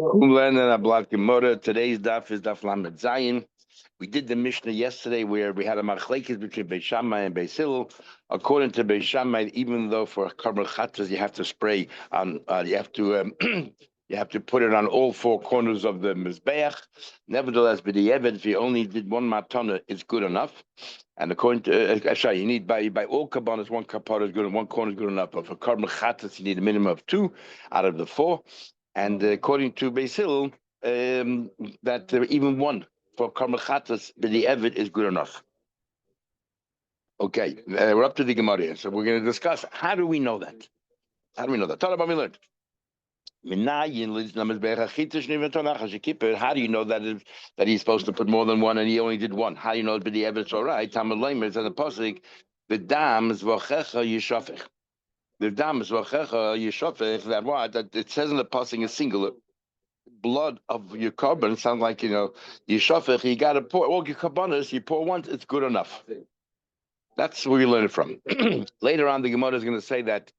Today's daf is daf lamed zayin. We did the Mishnah yesterday where we had a machlekes between Beis Shammai and Beis Hillel. According to Beis Shammai, even though for karban chatas you have to spray on, you have to you have to put it on all four corners of the mizbeach. Nevertheless, b'di'evet, if you only did one matana, it's good enough. And according to you need by all kabbanas, one kapara is good and one corner is good enough. But for karban chatas, you need a minimum of two out of the four. And according to Beis Hillel, that even one for karban chatas, b'di'evet is good enough. Okay, we're up to the Gemara here, so we're going to discuss how do we know that? How do we know that? Talk about me learned. How do you know that he's supposed to put more than one and he only did one? How do you know that the evidence all right? Tamalaim is in the pasuk, the dam is v'checha yishafech. The dam is v'checha yishafech. That what? That it says in the pasuk is singular. Blood of your carbon sounds like yishafech. You got to pour all your carbonas. You pour once, it's good enough. That's where we learn it from. Later on, the Gemara is going to say that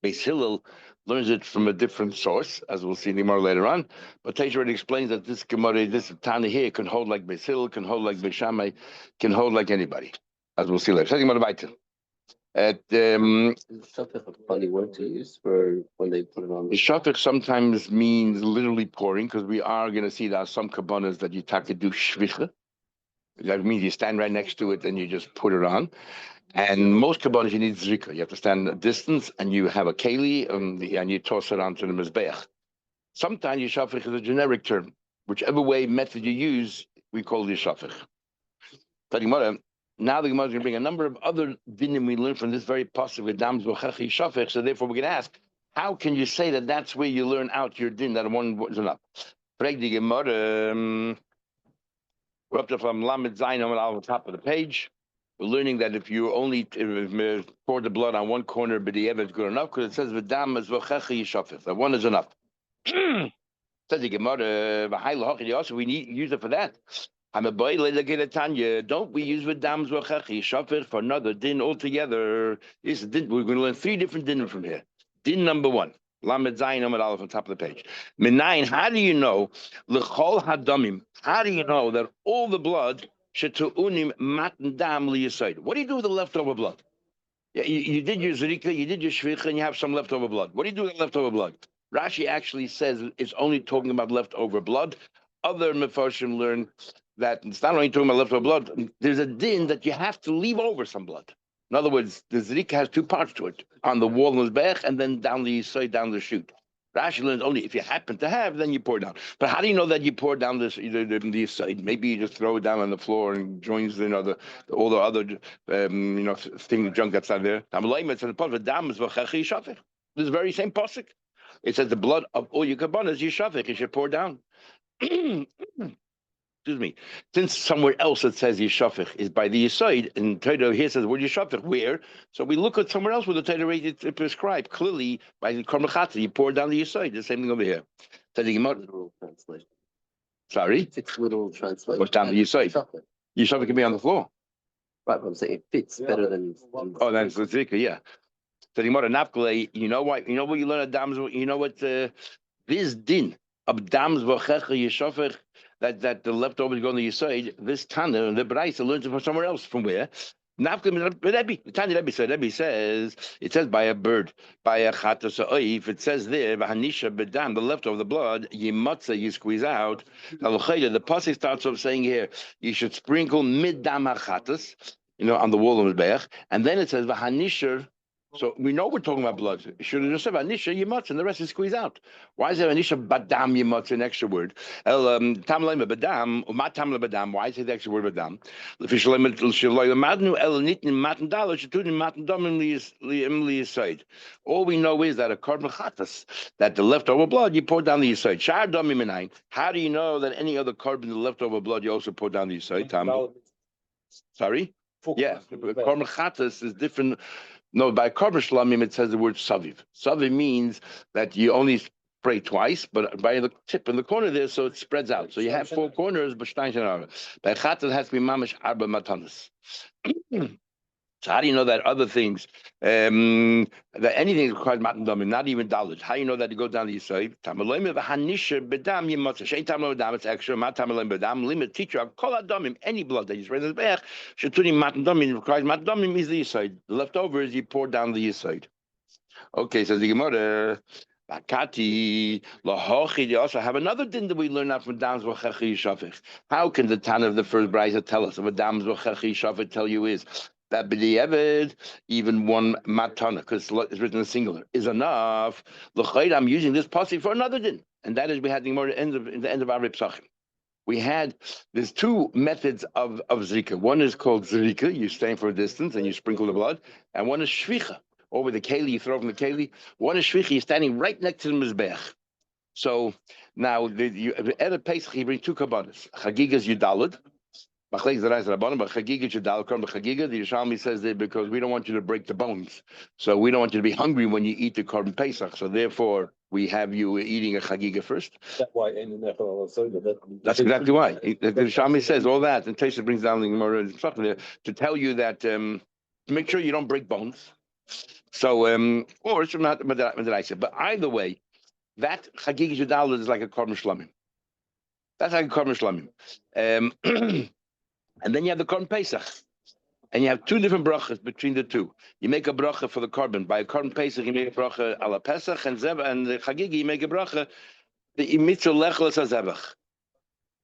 Beis Hillel learns it from a different source, as we'll see in the Gemara later on. But Teisha already explains that this Gemara, this Tana here, can hold like Beis Hillel, can hold like Beis Shammai, can hold like anybody, as we'll see later. So Gemara weiter. Is shafech a funny word to use for when they put it on? The shafech sometimes means literally pouring, because we are going to see there are some kabbanas that you have to do shvicha. That means you stand right next to it and you just put it on. And most kabbanas you need zrika. You have to stand a distance and you have a keli and you toss it onto the mizbeach. Sometimes yishafich is a generic term. Whichever method you use, we call it yishafich. Now the Gemara is going to bring a number of other dinim we learn from this very pasuk with dams v'chech yishafich. So therefore we're going to ask, how can you say that that's where you learn out your din, that one was enough? Frag the Gemara. We're up to from Lamed Zayin on the top of the page. We're learning that if you only pour the blood on one corner, but the evidence is good enough, because it says v'dam is v'checha yishafich. That one is enough. Says the Gemara, we need use it for that. I'm a boy. Don't we use v'dam v'checha yishafich for another din altogether? We're going to learn three different din from here. Din number one. Lamed Zayin Amud Aleph on top of the page. Minayin, how do you know l'chol hadamim? How do you know that all the blood shetu'unim matan dam liyasayid? What do you do with the leftover blood? Yeah, you did your zrika, you did your shvicha, and you have some leftover blood. What do you do with the leftover blood? Rashi actually says it's only talking about leftover blood. Other mefarshim learn that it's not only talking about leftover blood. There's a din that you have to leave over some blood. In other words, the zrika has two parts to it: on the wall of the bech, and then down the side, down the chute. Rashi learns only if you happen to have, then you pour down. But how do you know that you pour down the side? Maybe you just throw it down on the floor and joins all the other junk that's out there. This very same pasuk. It says the blood of all your kabbanas yishafich, you should pour down. Excuse me. Since somewhere else it says yishafich is by the yisoid, and Torah here says word yishafich, where? So we look at somewhere else where the Torah is prescribed clearly by the karban chatas. You pour down the yisoid. The same thing over here. Literal translation. Sorry. It's literal translation. What's down the yisoid? Yishafich can be on the floor. Right, but I'm saying it fits better than. Oh, that's the zika, yeah. So the Gemara Nafkale, you know what? You know what you learn at dams? You know what? This din of dams v'checha yishafich. That the leftovers go on the Yisod, this Tana, the Braisa learns it from somewhere else. From where? The Tana Rebbe says, it says by a bird, by a chatas oif. It says there, v'hanisha bedam, the leftover the blood, yimotza, you squeeze out. The pasuk starts off saying here, you should sprinkle mid dam hachatas, on the wall of the Be'ech, and then it says v'hanisha. So we know we're talking about blood. It should have just said anisha yimotz, and the rest is squeeze out. Why is there anisha badam yimotz, an extra word? Tamleim badam umat tamle badam. Why is it the extra word badam? All we know is that a karban chatas, that the leftover blood you pour down the yisoid. Shar damim minayin. How do you know that any other carbon, the leftover blood, you also pour down the yisoid? Sorry. Yeah, karban chatas is different. No, by karban shlamim it says the word saviv. Saviv means that you only spray twice, but by the tip in the corner there, so it spreads out. So you have four corners, but by chatas it has to be mamish arba matanas. So how do you know that other things, that anything that requires matan damim, not even dalit? How do you know that it goes down to your side? Tamaloim v'hanisha bedam yimotza. Shein tamaloim bedam, it's extra. Mat tamaloim bedam, limit teacher of kol adamim, any blood that you spread in the back, shetuni matan damim, requires matan damim is the side. The leftover is you pour down the side. Okay, says the Gemara. Bakati lahochi. You also have another thing that we learn out from Dams v'chechi yishafich. How can the Tana of the first brayza tell us? What Dams v'chechi yishafich tell you is that b'di'eved, even one matana, because it's written in singular, is enough. L'chayr, I'm using this pasuk for another din, and that is we had the Gemara in the end of our Psachim. There's two methods of zrika. One is called zrika, you stand for a distance and you sprinkle the blood, and one is shvicha. Or with the keli, you throw from the keli. One is shvicha, you're standing right next to the mizbech. So now, at a Pesach, you bring two kabbanas. Chagigas yudalad. Machlekes the Rais Rabbanim, but chagigas yudalad, korban chagiga. The Yerushalmi says that because we don't want you to break the bones. So we don't want you to be hungry when you eat the korban Pesach. So therefore, we have you eating a chagiga first. That's why. That's exactly why. The Yerushalmi says all that, and Tosha brings down the Gemara to tell you that to make sure you don't break bones. So, or it's not Madaraisa. But either way, that Chagig Yudal is like a Korban Shlamim. That's like a Korban Shlamim. And then you have the Korban Pesach. And you have two different brachas between the two. You make a bracha for the Korban. By a Korban Pesach, you make a bracha ala Pesach, and the Chagig, you make a bracha, the Imitzu Lechlas HaZevach.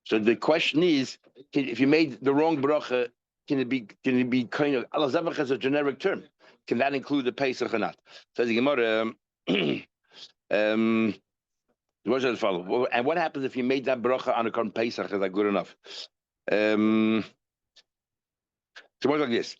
So the question is, if you made the wrong bracha, can it be kind of, ala Zevach is a generic term. Can that include the Pesach or not? Says the Gemara, what does it follow? And what happens if you made that bracha on a Korban Pesach? Is that good enough? So what's like this?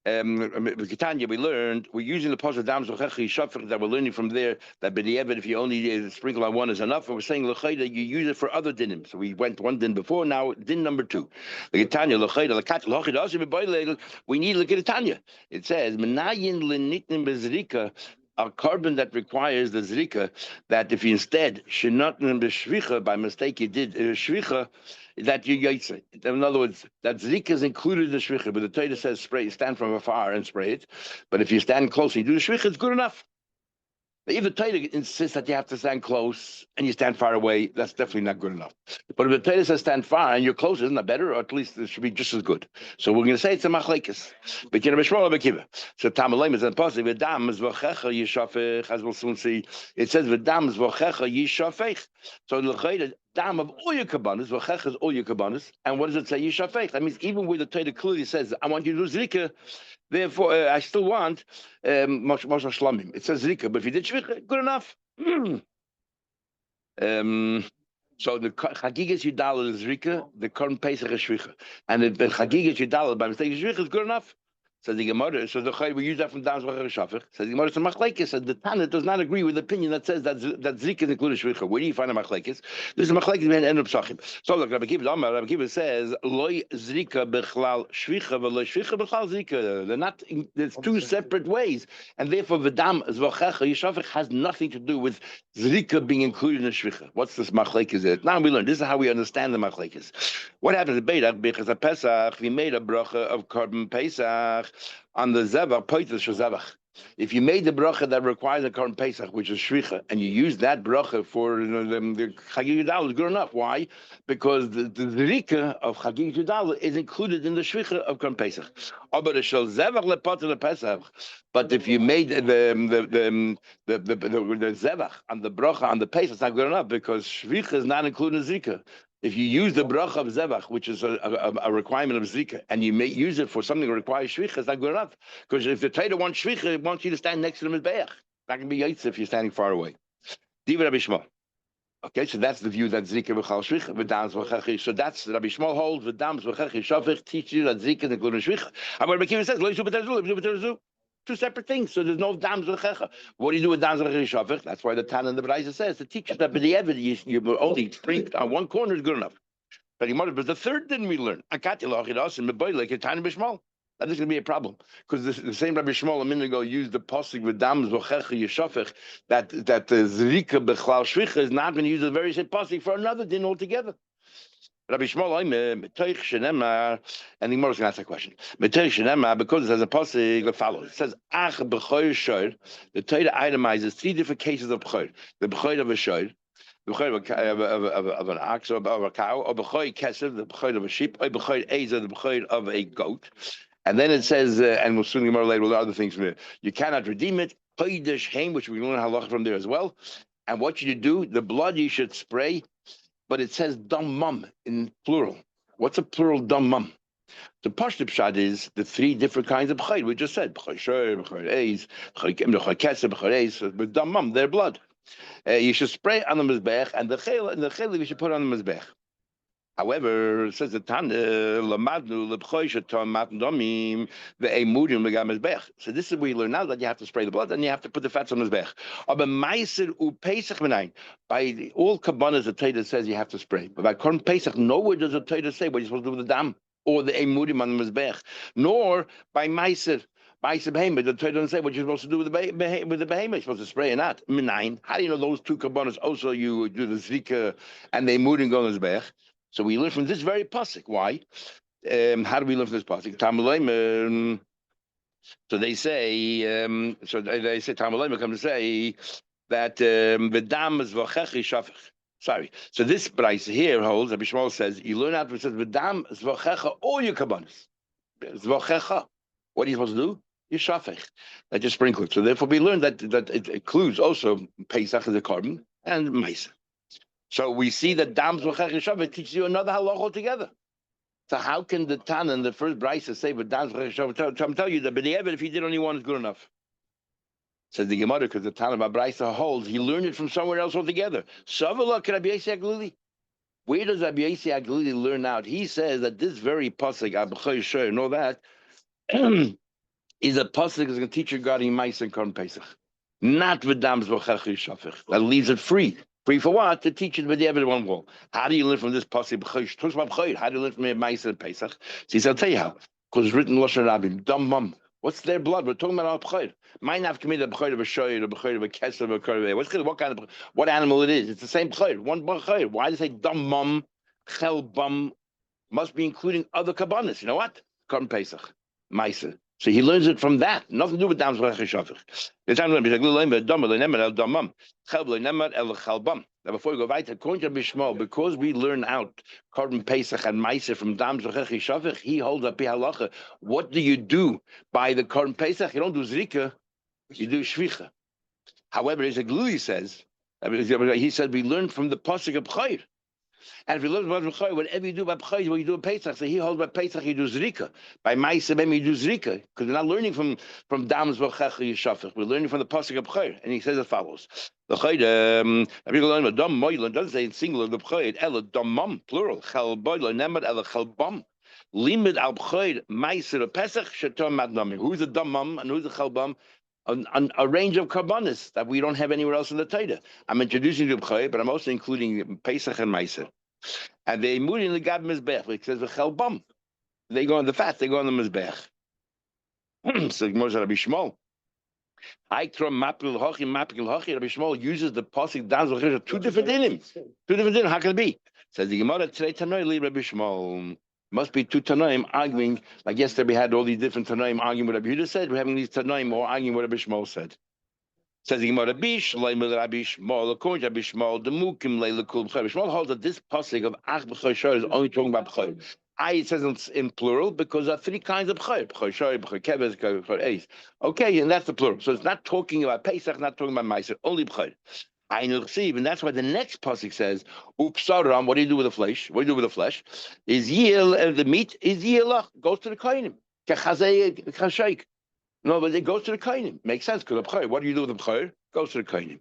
Ketanya, we learned, we're using the positive dams that we're learning from there, that b'di'eved, if you only sprinkle on one is enough, and we're saying l'chayda, you use it for other dinim. So we went one din before, now din number two. Ketanya, l'chayda, we need l'ketanya. It says, menayin l'nitnim bezrika, a carbon that requires the zrika, that if you instead shenatnim b'shvicha, by mistake you did shvicha, that you yaitze. In other words, that zrika is included in the shvicha, but the Torah says spray, stand from afar and spray it. But if you stand close and you do the shvicha, it's good enough. But if the Torah insists that you have to stand close and you stand far away, that's definitely not good enough. But if the Torah says stand far and you're close, isn't that better? Or at least it should be just as good. So we're going to say it's a machlekes. But you know, so Tamalim is a positive. V'dam is v'checha yishafech, as we'll soon see. It says v'dam is v'checha yishafech. So the dam of all your kabbanas, v'checha is all your kabbanas. And what does it say? Yishafech. That means even where the Torah clearly says, I want you to do zrika, therefore, I still want Moshe Shlamim. It says Zrika, but if you did Shvicha, good enough. So the Chagigas Yudal is Zrika, the Korban Pesach is Shvicha. And the Chagigas Yudal by mistake is Shvicha is good enough. Says the Gemara, so we use that from Dams V'Chach Shafech. Says the Gemara, so Machlekes, said the Tana does not agree with the opinion that says that Zrika is included Shvicha. Where do you find a Machlekes? There's a Machlekes behind the end of Psachim. So look, Rabbi Kiva says, Loi Zrika Bechlal Shvicha, V'Loi Shvicha Bechlal Zrika. They're not, there's two separate ways. And therefore, V'Dam V'Chach Yishafech has nothing to do with Zrika being included in the Shvicha. What's this Machlekes? Now we learn, this is how we understand the Machlekes. What happens at Beirach, because at Pesach, we made a bracha of Korban Pesach, on the Zevach, Poitus Zevach. If you made the bracha that requires a Korban Pesach, which is Shvicha, and you use that bracha for the Chagig Yudal, is good enough. Why? Because the Zrika of Chagig Yudal is included in the Shvicha of Korban Pesach. But if you made the Zevach on the bracha on the Pesach, it's not good enough because Shvicha is not included in Zrika. If you use the bracha of Zevach, which is a requirement of Zrika, and you may use it for something that requires Shvicha, it's not good enough. Because if the Torah wants Shvicha, it wants you to stand next to the Mizbeach. That can be Yaitz if you're standing far away. Diva Rabbi Shmuel. Okay, so that's the view that Zrika v'chal Shvicha, v'dams v'chechi. So that's Rabbi Shmuel holds, v'dams v'chechi shafich, teach you that Zrika is including Shvicha. And what Rabbi Kiva says, lo yishu b'terzu, two separate things. So there's no dams v'checha. What do you do with dams v'chechi shafich? That's why the Tana and the Baraisa says, to teach you that b'di'evid, you only drink on one corner is good enough. But the third didn't we learn? Now this is going to be a problem because the same Rabbi Shmuel a minute ago used the pasuk with dams v'checha yishafech that the zrika b'chlal shvicha is not going to use the very same pasuk for another din altogether. Rabbi Shmuel, Metoich Shenemar, and the Gemara is going to ask that question. Metoich Shenemar, because there's a passage that follows. It says, Ach b'choir shor. The Torah itemizes three different cases of b'choir. The b'choir of a shor, the b'choir of an ox or of a cow, or b'choir kesef, the b'choir of a sheep, or b'choir eza, the b'choir of a goat. And then it says, and we'll soon Gemara later with other things from there. You cannot redeem it. Kodesh Haim, which we learn halacha from there as well. And what you do, the blood you should spray. But it says dammam in plural. What's a plural dammam? The pashtup shad is the three different kinds of b'chayr. We just said b'chayr shor, b'chayr eis, b'chayr kesef, b'chayr eis. With dammam, their blood. You should spray on the mizbech, and the chayla you should put on the mizbech. However, it says the Tana, lamadnu leb'chayr shetam matan damim ve'emudim legam mizbech. So this is where you learn now that you have to spray the blood and you have to put the fats on the mizbech. Aber meiser u pesach menayin. By all kabbanas, the Torah says you have to spray. But by Korban Pesach, nowhere does the Torah say what you're supposed to do with the dam or the emudim on the mizbech. Nor by meiser. Behemoth, the Torah doesn't say what you're supposed to do with the behemoth. You're supposed to spray or not. Menayin. How do you know those two kabbanas also you do the zrika and the emudim go on the mizbech? So we learn from this very pasuk. Why? How do we learn from this pasuk? So they say. They say Tamalayim come to say that the dam is v'chechi shafech. Sorry. So this price here holds. Rabbi Shmuel says you learn out. It says the dam is v'checha all your kabbanis. V'checha. What are you supposed to do? You shafech. That just sprinkle it. So therefore we learn that it includes also Pesach as a carbon and Maisa. So we see that Dam Zvachach Shavit teaches you another halach altogether. So how can the Tana in the first brisa say, but Dam Zvachach Shavit? I'm telling you that B'di'evet, if he did only one, is good enough. Says the Gemara, because the Tana by brisa holds, he learned it from somewhere else altogether. Savala Rabbi Yossi Aglili. Where does Rabbi Yossi Aglili learn out? He says that this very pasuk, Abchai Shor, and all that, is a pasuk that's going to teach you regarding Ma'aser and Korban Pesach. Not with Dam Zvachach Shavit. That leaves it free. Free for what? To teach it with the evidence one wall. How do you learn from this pasuk? How do you learn from Ma'aser and Pesach? So he said, I'll tell you how. Because it's written Lashon Rabim. Dammam. What's their blood? We're talking about our b'chayr. Might not have committed a b'chayr of a shoyr, a b'chayr of a kesef, a b'chayr of a what kind of what animal it is? It's the same b'chayr. One b'chayr. Why does it say dammam, chelbam? Must be including other kabbanis. You know what? Korban Pesach, Ma'aser. So he learns it from that. Nothing to do with Dam Zvachach Shavich. The time now, before we go right, according to Bishmo, because we learn out Korban Pesach and Ma'aser from Dam Zvachach Shavich, he holds up halacha. What do you do by the Korban Pesach? You don't do zrika, you do shvicha. However, as Gluli says, he said we learn from the pasuk of B'chayr. And if you learn about B'chayr, whatever you do by B'chayr, what you do by Pesach. So he holds by Pesach, you do zrika. By Ma'aser, you do zrika. Because we're not learning from Dam Zvachach Shavich. We're learning from the pasuk of B'chayr. And he says as follows. The Chayr, Dam Moylan doesn't say in singular the B'chayr, Ela Dammam, plural. Chal Boylan, Nemad Ela Chalbam. Limit al B'chayr, Ma'aser Pesach, Shatom Madnami. Who's the Dammam and who's the Chalbam? A range of karbanis that we don't have anywhere else in the Torah. I'm introducing the B'chayr, but I'm also including Pesach and Ma'aser. And they move in the Gab Mizbech, which says the Chelbam. They go on the fat, they go on the Mizbech. So Moshe Rabbi Shmuel. Aikram Mapil Hochi, Mapil Hochi. Rabbi Shmuel uses the pasuk Dam Zvachach, two different dinim. Two different dinim. How can it be? Says the Gemara today Tanoi Li Rabbi Shmuel. Must be two Tanoim arguing, like yesterday we had all these different Tanoim arguing what Rabbi Yehuda said. We're having these Tanoim all arguing what Rabbi Shmuel said. Says the Gemara, Bish, Leimel Rabbi Shmuel, according to Rabbi Shmuel, the Mukim Leilakul B'chayr. Shmuel holds that this pasuk of Ach B'chayr Shor is only talking about B'chayr. It says in plural because there are three kinds of B'chayr: B'chayr Shor, B'chayr Keves, B'chayr Eis. Okay, and that's the plural. So it's not talking about Pesach, not talking about Ma'aser, only B'chayr. And that's why the next pasuk says, Upsaram, what do you do with the flesh? What do you do with the flesh? Is Yil, the meat is Yilach, goes to the Kohanim. Kechazei Chashaik. No, but it goes to the Kohanim. Makes sense, because the B'chayr, what do you do with the B'chayr? Goes to the Kohanim.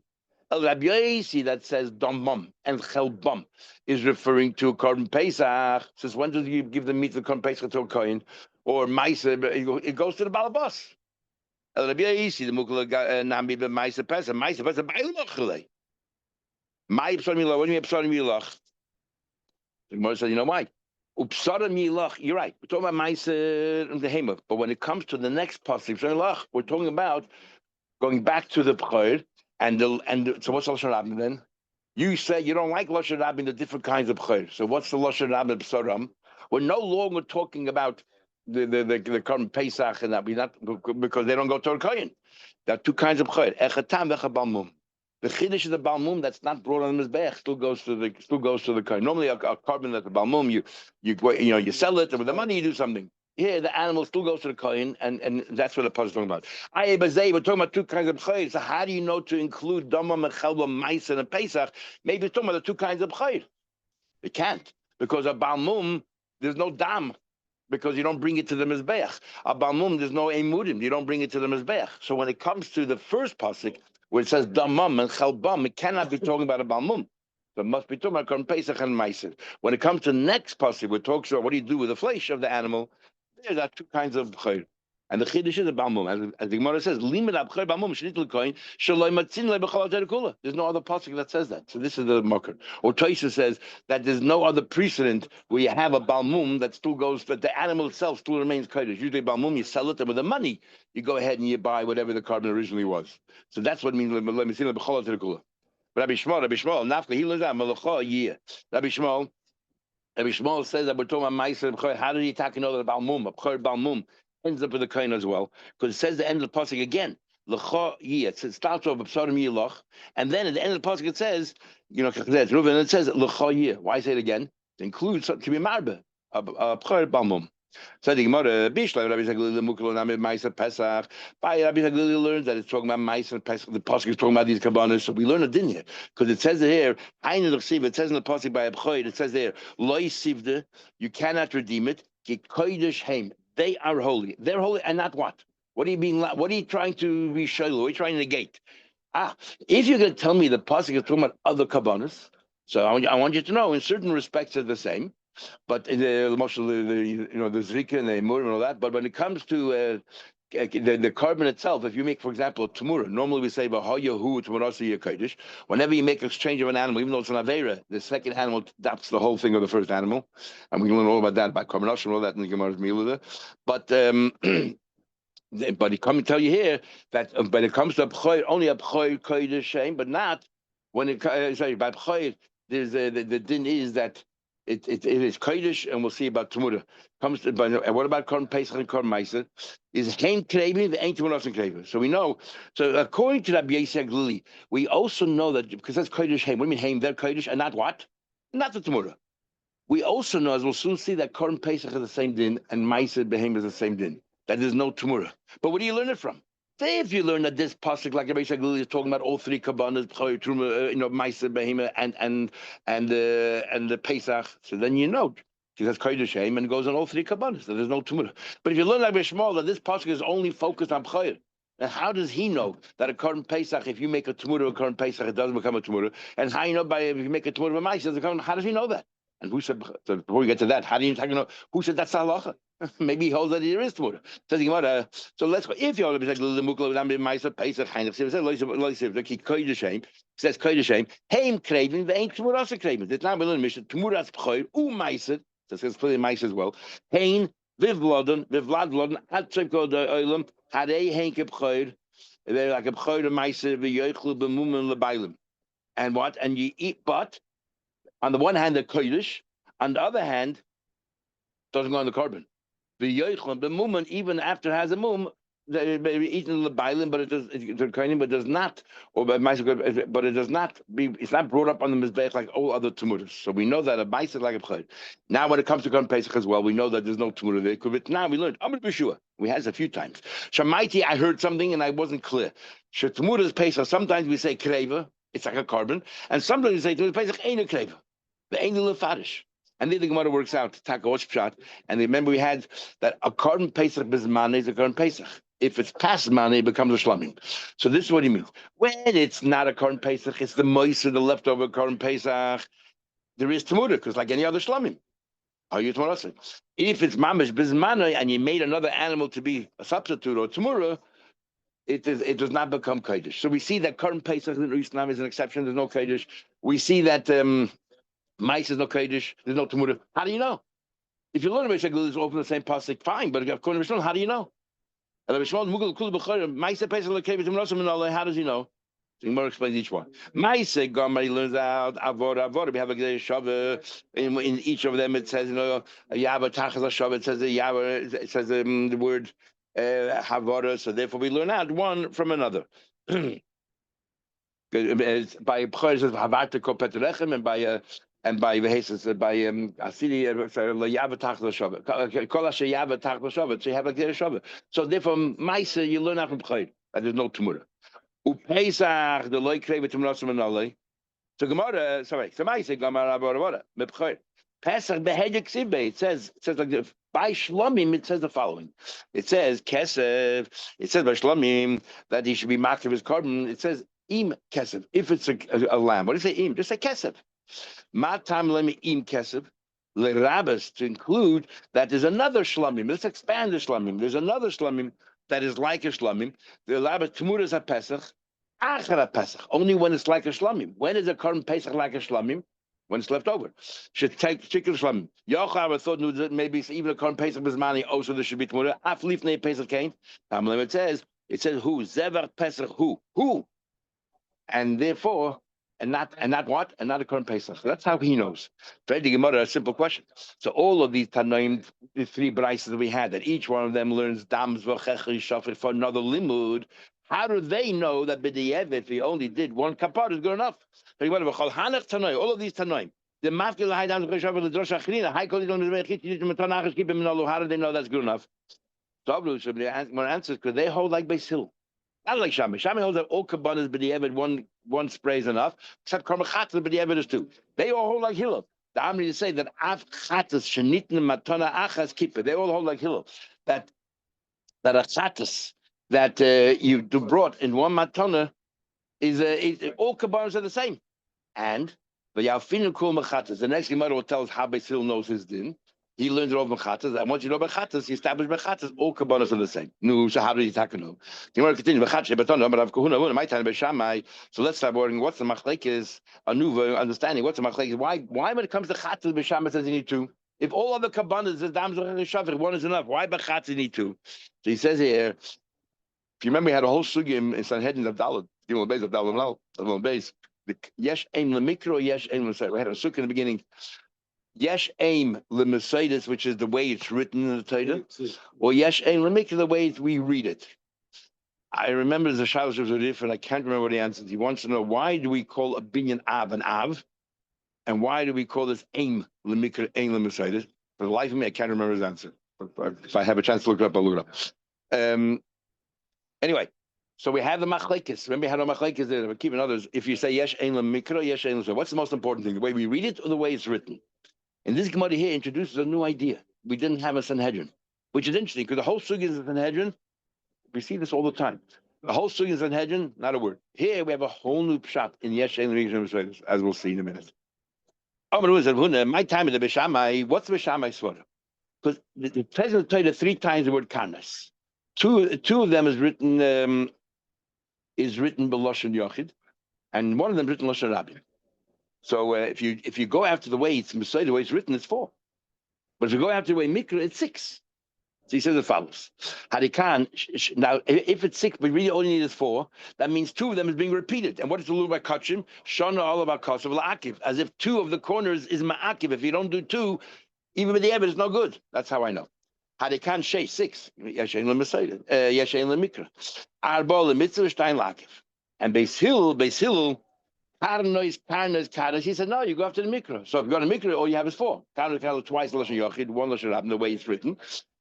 El Rabbi Yossi that says Dammam and Chelbam is referring to Korban Pesach. Says when do you give the meat to the Korban Pesach to a Kohen? Or Ma'aser, it goes to the Balabas. El Rabbi Yossi, the Mukla Nami Ma'aser Pesach, Ma'aser Pesach, Ba'ilach. My Psarim Yilach, what do you mean Psarim Yilach? The Gemara says, you know why? Upsarim Yilach, you're right. We're talking about Ma'aser and the Hema. But when it comes to the next pasuk, Psarim Yilach, we're talking about going back to the B'chayr, so what's Lashon Rabim then? You say you don't like Lashon Rabba in the different kinds of chayr. So what's the Lashon Rabba b'saram? We're no longer talking about the current Pesach and that we not because they don't go to a kohen. There are two kinds of chayr: echatam vechabalmum. The chiddush of the balmum that's not brought on the mizbeach still goes to the kohen. Normally, a carbon that's the balmum, you sell it, and with the money you do something. Here, the animal still goes to the kohen, and that's what the puzzle is talking about. We're talking about two kinds of chayr. So how do you know to include dama, mechelba, mais, and a pesach? Maybe it's talking about the two kinds of chayr. It can't because a balmum there's no dam because you don't bring it to the mizbeach. A balmum there's no emudim. You don't bring it to the mizbeach. So when it comes to the first pasuk where it says damam and chelbam, it cannot be talking about a balmum. So it must be talking about korban pesach and meiser. When it comes to the next pasuk, we're talking about what do you do with the flesh of the animal. There are two kinds of chayr. And the chiddush is a balmum, as the Gemara says, limit abchayr balmum shnitl koin shaloi matzin lebechal kula. There's no other pasuk that says that. So this is the marker. Or Taisa says that there's no other precedent where you have a balmum that still goes, but the animal itself still remains kodesh. Usually balmum, you sell it, and with the money, you go ahead and you buy whatever the carbon originally was. So that's what it means matzin lebechal kula. Rabbi Shmuel, Nafka, he learns that malacha a year. Rabbi Shmuel says that we're talking about Meiser. How did he know that Balmum, Abchor Balmum, ends up with the Kain as well? Because it says the end of the pasuk again. L'cha yiyah. It starts off B'sarim Yilach, and then at the end of the pasuk it says, Reuven, it says L'cha yiyah. Why say it again? It includes to be marbe, Abchor Balmum. So the Gemara, Bishla, Rabbi Zaglili, Mukul, Namid, Ma'aser, Pesach. By Rabbi Zaglili learns that it's talking about Ma'aser, Pesach. The pasuk is talking about these kabbanas. So we learn a din here because it says it here. It says in the pasuk by Abchoid. It says there, Loi Sivde, you cannot redeem it. Ki kodesh heim. They are holy. They're holy, and not what? What are you being? What are you trying to be shaylu? What are you trying to negate? If you're going to tell me the pasuk is talking about other kabbanas, so I want you to know in certain respects they're the same. But in the zrika and the emurim and all that. But when it comes to the carbon itself, if you make, for example, a tamura, normally we say v'hayahu tamurasi yakodesh. Whenever you make exchange of an animal, even though it's an avera, the second animal adapts the whole thing of the first animal, and we can learn all about that by carbon and all that in the Gemara's Miluda. But he come and tell you here that when it comes to abchoy, only abchoy kodesh shame, but not when it by abchoy. There's the din is that. It is kodesh, and we'll see about Tamura. And what about Korban Pesach and Korban Meiser? Is Hain Krevi, the ain't Tamura and Krevi. So we know. So according to Rabbi Yisrael Glili, we also know that because that's kodesh Hain. What do you mean Hain? They're kodesh, and not what? Not the Tamura. We also know, as we'll soon see, that Korban Pesach is the same din, and Meiser Behem is the same din. That there's no Tamura. But where do you learn it from? Say if you learn that this pasuk, like Rabbi Shagli is talking about all three kabbanas, Meiser, Behema, and the Pesach, so then you know because that's kodesh Shem and it goes on all three kabbanas. So there's no tumura. But if you learn like Shmuel that this pasuk is only focused on Chayr, and how does he know that a Korban Pesach, if you make a tumura, a Korban Pesach, it doesn't become a tumura? And how you know if you make a tumura of Meiser, how does he know that? And who said? So before we get to that, how do you know? Who said that's halacha? Maybe he holds that there is Torah. So let's go. If you're like the mukla with Ma'aser Pesach, Heinrich says kodesh shame. Heim craving the ain't Tmuras craving. It's not really mission. Tmuras b'choir Ma'aser. So it says clearly Ma'aser as well. Hein vivlodon at tzevko the oilam hadei henke b'choir. They're like a b'choir Ma'aser v'yochlu b'mumen lebailim. And what? And you eat, but on the one hand, the kodesh. On the other hand, doesn't go on the carbon. The yoichlon, the muman, even after it has a mum, they may be eaten the bailin, but it does not, but it does not be. It's not brought up on the mizbeach like all other tumuras. So we know that a bais is like a b'chayr. Now, when it comes to Korban Pesach as well, we know that there's no tumura there. Now we learned. Amr b'shua. We had this a few times. Shamaiti, I heard something and I wasn't clear. Shetumura is Pesach. Sometimes we say kreva. It's like a carbon, and sometimes we say to Pesach ain't a kreva. The ain't a lefarish. And then the Gemara works out Takaosh Pshat. And remember, we had that a Korban Pesach Bizmane is a Korban Pesach. If it's past Mane, it becomes a Shlamim. So this is what he means. When it's not a Korban Pesach, it's the moist or the leftover Korban Pesach. There is Tamura, because like any other Shlamim. Are you Tamura? If it's Mamish Bizmane and you made another animal to be a substitute or Tamura, it does not become Kodesh. So we see that Korban Pesach in Islam is an exception. There's no Kodesh. We see that. Mice is no Kaddish, there's no Tamura. How do you know? If you learn about Shagul, it's open the same pasuk, fine, but according to Rishon, how do you know? How does he know? The Gemara explains each one. Maise Gamari learns out Avora. We have a Gdei Shava. In each of them, it says, Yava Tachas Shava. It says the Yava. It says the word Havora. So therefore, we learn out one from another. By B'chor it says Havata Ko Petrechem, and by Vehesis by Asiri Yava Tachas Shava. Kol Asher Yava Tachas Shava. So you have a Gdei Shava. So therefore, Maise you learn out from B'chor. There's no Tumura. Upesach the loy kreve to mnasim anale. So Gemara, sorry, somebody said Gemara Abora Mepchor. Pesach behedek sibe. It says like by Shlomim. It says the following. It says Kesef. It says by Shlomim that he should be marked of his carbon. It says im Kesef. If it's a lamb, what do you say im? Just say Kesef. Matam lemi im Kesef. Lerabas to include that there's another Shlomim. Let's expand the Shlomim. There's another Shlomim that is like a shlamim. The labas tmuras a pesach, achar pesach. Only when it's like a shlamim. When is a current pesach like a shlamim? When it's left over. Should take chicken shlamim. Yochar thought that maybe it's even a current pesach bismani. Also there should be tmura. Aflif ne pesach came. It says who zevar pesach who, and therefore. And not what? And not a current Pesach. So that's how he knows. Fred Gemara, a simple question. So all of these Tanoim, the three brises that we had, that each one of them learns Dams v'chechi shafir for another limud. How do they know that b'di'evet, if he only did one kapar, is good enough? All of these Tanoim. The mafkil high Dams v'chechi shafir l'drosh achrina. High kol yidon l'zmei chit yidon metanachas keep him in alu. How do they know that's good enough? So one answers because they hold like Beis Hillel. Not like Shammai. Shammai holds that all kabbanas b'di'evet one spray is enough, except karma chatas b'di'evet is two. They all hold like Hillel. The Amri say that av chatas shenitn matana achas kippah. They all hold like Hillel. That a chatas that you brought in one matana is all kabbanas are the same. And the yalfinu kul mechatas. The next Gemara will tell us how Beis Hillel knows his din. He learns it all mechatas, and once you know mechatas, he established mechatas. All kabbanas are the same. No, so how do you tackle no? The Gemara continues. So let's start wording. What's the machlekes? A new understanding. What's the machlekes? Why when it comes to chatas, b'shama says you need two? If all other kabbanas is dam zocher one is enough. Why b'chatas you need two? So he says here. If you remember, we had a whole sugim in Sanhedrin of Dalet. Gimel Beis of Dalet Beis. Yesh aim lemikro, yesh aim l'sayr. We had a sugim in the beginning. Yesh aim lemesaydis, which is the way it's written in the Torah, or yesh aim lemikra, the way we read it. I remember the Shalosh of Zurif, and I can't remember what he answered. He wants to know why do we call a binyan av an av, and why do we call this aim lemikra aim lemesaydis? For the life of me, I can't remember his answer. If I have a chance to look it up, I'll look it up. Anyway, so we have the machlekes. Remember how the machlekes there, but keeping others. If you say yesh aim lemikra, yesh aim lemesaydis, what's the most important thing? The way we read it or the way it's written? And this Gemara here introduces a new idea. We didn't have a Sanhedrin, which is interesting because the whole sugi is a Sanhedrin. We see this all the time. The whole sugi is a Sanhedrin, not a word. Here we have a whole new pshat in Yesh Ein L'Mikra, as we'll see in a minute. My time in the Beshamai, what's the Beshamai svara? Because the President told us 3 times the word karnas. Two of them is written b'lashon yachid, and one of them is written lashon rabbi. So if you go after the way it's Messiah, the way it's written, it's 4. But if you go after the way Mikra, it's 6. So he says as follows. Harikan, now if it's 6, but really only need is 4, that means 2 of them is being repeated. And what is the lulu by kachim? Shana all about kasav la'akiv. As if 2 of the corners is ma'akiv. If you don't do 2, even with the evidence, it's no good. That's how I know. Harikan shei 6. Yeshein le'Messiah. Yeshein le'Mikra. Arba le'mitzvah shtayin la'akiv. And Beis Hillel, Karnos. He said, no, you go after the mikra. So if you go to mikra, all you have is 4. Karnos twice lashon yochid, 1 lashon rab, the way it's written.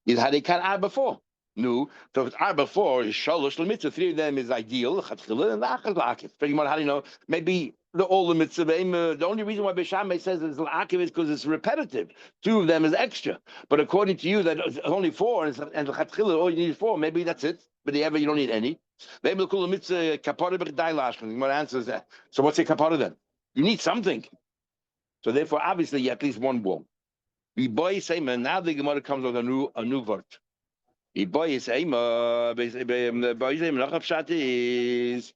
Is had a kar arba 4. No, so if it's arba 4 is shalosh l'mitzvah. 3 of them is ideal, chatchila, and the achas la'akiv. Pretty much, how do you know? Maybe all the mitzvah. The only reason why Beishamai says it's la'akiv is because it's repetitive. 2 of them is extra. But according to you, that it's only 4 and the chatchila, all you need is 4. Maybe that's it. But the ever you don't need any. Maybe the kula mitzvah kapara b'chdai lashon. What answers that? So what's a kapara then? You need something. So therefore, obviously, you have at least one wall. Boy seima. Now the Gemara comes with a new word. Boy seima. Boy seima. Nachaf shat is.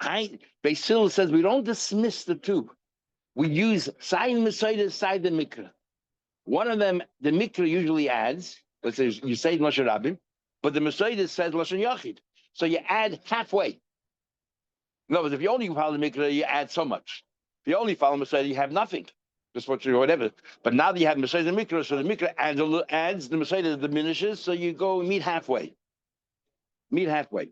Beis Hillel says we don't dismiss the 2. We use side Messiah, side the mikra. One of them, the mikra usually adds. Let's say you say Moshe Rabbim. But the Messiah says Lashon Yachid. So you add halfway. No, but if you only follow the mikra, you add so much. If you only follow Masayda, you have nothing. Just what you whatever. But now that you have Masayda and mikra, so the mikra adds the Masayda diminishes, so you go meet halfway. Meet halfway.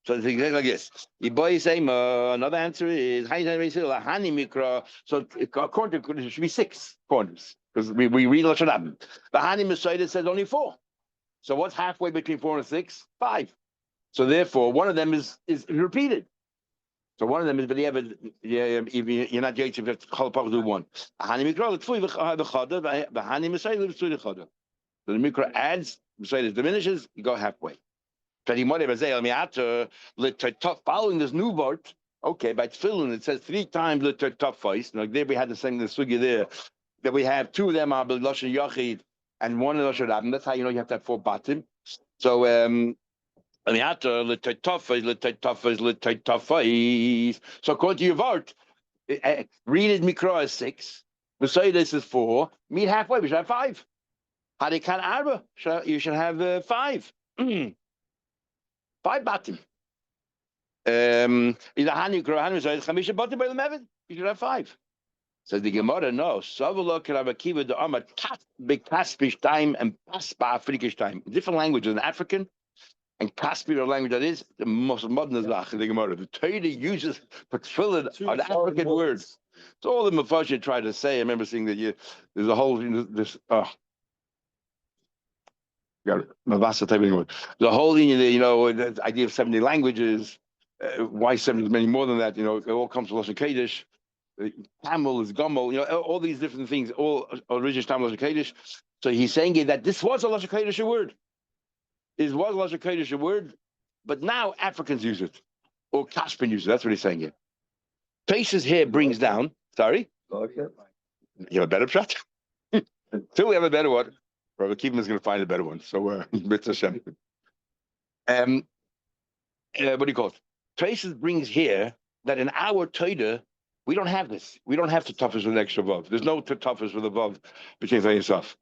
So it's exactly like this. Another answer is Hani Mikra. So according to it should be 6 corners. Because we read Lashon Abim. The Hani Masayda says only 4. So what's halfway between 4 and 6? 5. So therefore, one of them is repeated. So one of them is, but you're not Yaitz, you have to call up do one. Hani Mikra, the Hani Masayda, so the Mikra adds, Masayda diminishes, you go halfway. Following this new word, okay, by tefillin it says 3 times the tafais. Like there we had the same the sugi there. That we have 2 of them are b'lashon yachid and 1 in lashon rabim. That's how you know you have to have 4 batim. So So according to your word, read it mikra is 6. Mercedes is 4. Meet halfway. We should have 5. Harikan arba. You should have 5. 5 batim. Is a hani krohan so it's chamisha batim by the meven. You should have 5. Says the Gemara, no. Savolo karabakiva the arma tat bekaspish time and paspa afrikish time. Different languages in African and Kaspi, a language that is the most modern zach in the Gemara. The Torah uses for tefillin on African words. It's all the Mepharshim try to say. I remember seeing that there's a whole this the whole the idea of 70 languages. Why 70 is many more than that? It all comes from Lashon Kodesh. Tamil is Gomel. All these different things. All original Tamil Lashon Kodesh. So he's saying that this was a Lashon Kodesh word. It was Lashon Kodesh word, but now Africans use it, or Caspian use it. That's what he's saying here. Faces here brings down. Sorry. You have a better shot. Till we have a better one. Rabbi Kivan is going to find a better one. So, Mitzvah Hashem. What do you call it? Traces brings here that in our Torah, we don't have this. We don't have Tatafas with extra vav. There's no Tatafas with a vav between Zay and Saf.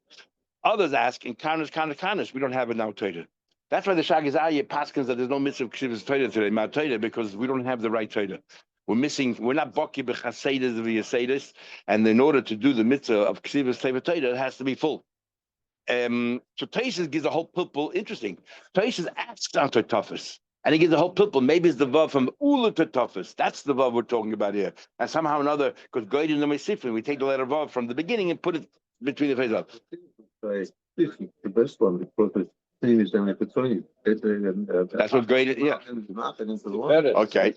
Others ask, in Kanas, we don't have it now Torah. That's why the Shagizayah paskins that there's no mitzvah of Ksivas Torah today, Mount Torah, because we don't have the right Torah. We're not Baki b'chasedas of Yasedas, and in order to do the mitzvah of Ksivas Torah, it has to be full. So Taisus gives a whole purple. Interesting. Taisus asks on Tatafas, and he gives a whole purple. Maybe it's the vav from Ula Tatafas. That's the vav we're talking about here. And somehow or another, because Goyd in the Mesifin, we take the letter vav from the beginning and put it between the face up. The best one because the thing is down for 20. That's what Goyd. Yeah. Okay.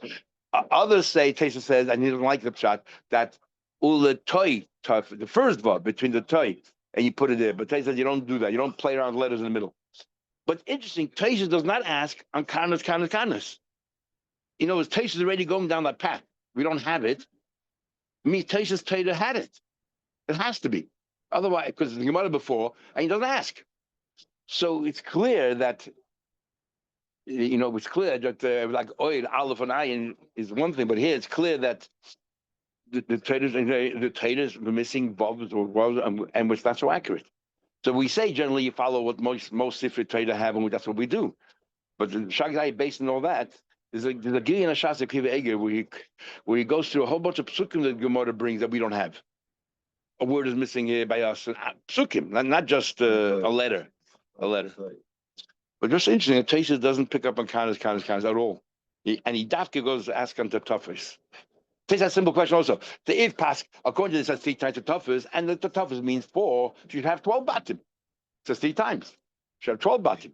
Others say Taisus says, and he doesn't like the pshat that Ula Toy, the first vav between the Toy. And you put it there. But Taisus says you don't do that. You don't play around with letters in the middle. But interesting, Taisus does not ask on Kanas. Taisus is already going down that path. We don't have it. Taisus Torah had it. It has to be. Otherwise, because the Gemara before, and he doesn't ask. So it's clear that, like oil, aleph and ayin is one thing, but here it's clear that the traders were missing vowels and which not so accurate. So we say generally you follow what most Sifri trader have, and that's what we do. But the Shagai based on all that, there's a Gili and a Shas Kiva Eger where he goes through a whole bunch of psukim that Gemara brings that we don't have. A word is missing here by us. Psukim, not just a letter. But just interesting, Taisus doesn't pick up on Kanas at all. He dafka goes to ask him to toughest. This is a simple question also. The if pass, according to this, says 3 times the toughest, and the toughest means 4, so you'd have 12 batim. It says 3 times. You should have 12 batim.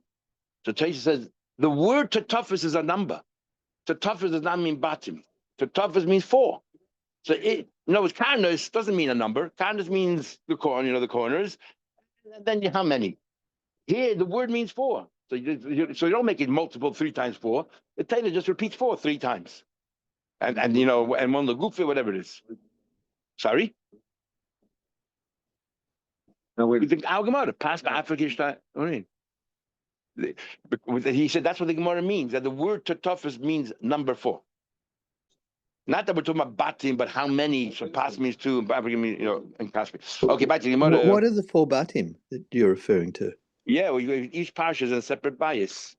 So Taisus says the word to toughest is a number. To toughest does not mean batim. To toughest means 4. So karnas doesn't mean a number. Karnas means the corners. And then how many? Here the word means 4. So you don't make it multiple 3 times 4. The Torah just repeats 4 3 times. And one the goofy, whatever it is. Sorry? No, we think our Gemara passed the African. He said that's what the Gemara means, that the word Tatafis means number 4. Not that we're talking about batim, but how many. So pas means 2, and African means, and Kaspi. Okay, back to the Gemara. What are the 4 batim that you're referring to? Yeah, each parsha is a separate bias.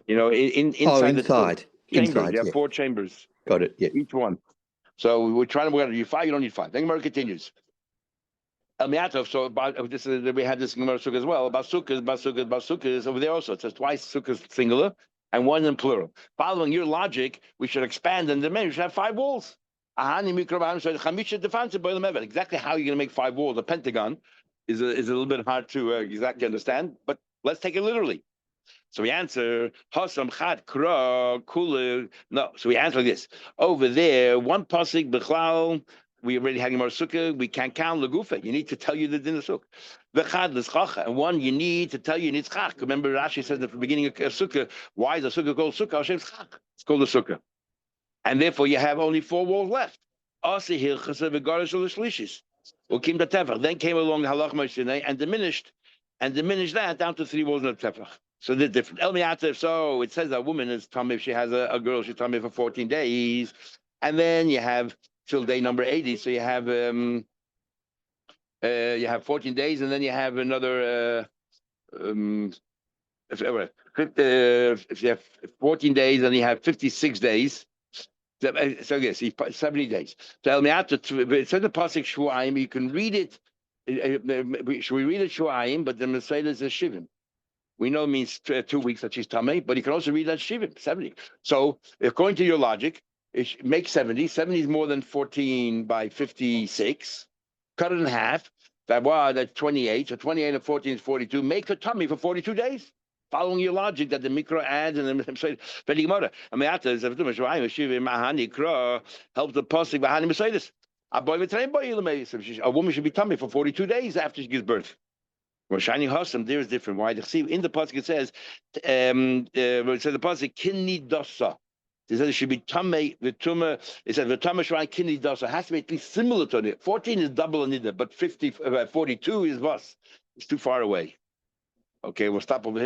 Inside the chambers. Inside, you have yeah. 4 chambers. Got it. Yeah. Each one. So we're trying to work out. You 5, you don't need 5. Then Gemara continues. So about this, we had this Gemara Sukkah as well about sukkahs over there also. It says twice sukkahs singular and one in plural. Following your logic, we should expand and diminish. We should have 5 walls. Exactly how you're going to make 5 walls, a pentagon, is a little bit hard to exactly understand. But let's take it literally. So we answer Hasam Chad Kra Kula. No, so we answer like this. Over there, one pasuk Bichlal. We already had Gemara Sukkah. We can't count Lagufa. You need to tell you the din of Sukkah. V'chad l'schach, and one you need to tell you it's Chach. Remember Rashi says at the beginning of Sukkah, why is a Sukkah called Sukkah? Hashem's Chach. It's called a Sukkah, and therefore you have only 4 walls left. Then came along the Halach Moshe and diminished that down to 3 walls in the Tefach. So they're different. El Mi'atev. So it says a woman is tummy if she has a girl, she's tummy for 14 days, and then you have till day number 80. So you have 14 days, and then you have another if you have 14 days, then you have 56 days. So yes, 70 days. So El Mi'atev. It says the pasuk Shu'aim. You can read it. Should we read it Shu'aim? But the Messiah is a Shivim. We know it means 2 weeks that she's tummy, but you can also read that Shivim, 70. So according to your logic, it makes 70. 70 is more than 14 by 56. Cut it in half. That's 28. So 28 and 14 is 42. Make her tummy for 42 days. Following your logic that the Mikra adds and the say Vedi Gemara. Helps the pasuk Bahani Mercedes. A woman should be tummy for 42 days after she gives birth. Shining Hossam, there is different. Why? In the pasuk it says, the pasuk Kinni Dosa. It says it should be Tamei Vituma. It says Vitama Shrine Kinni Dosa. It has to be at least similar to it. 14 is double Anida, but 42 is Vas. It's too far away. Okay, we'll stop over here.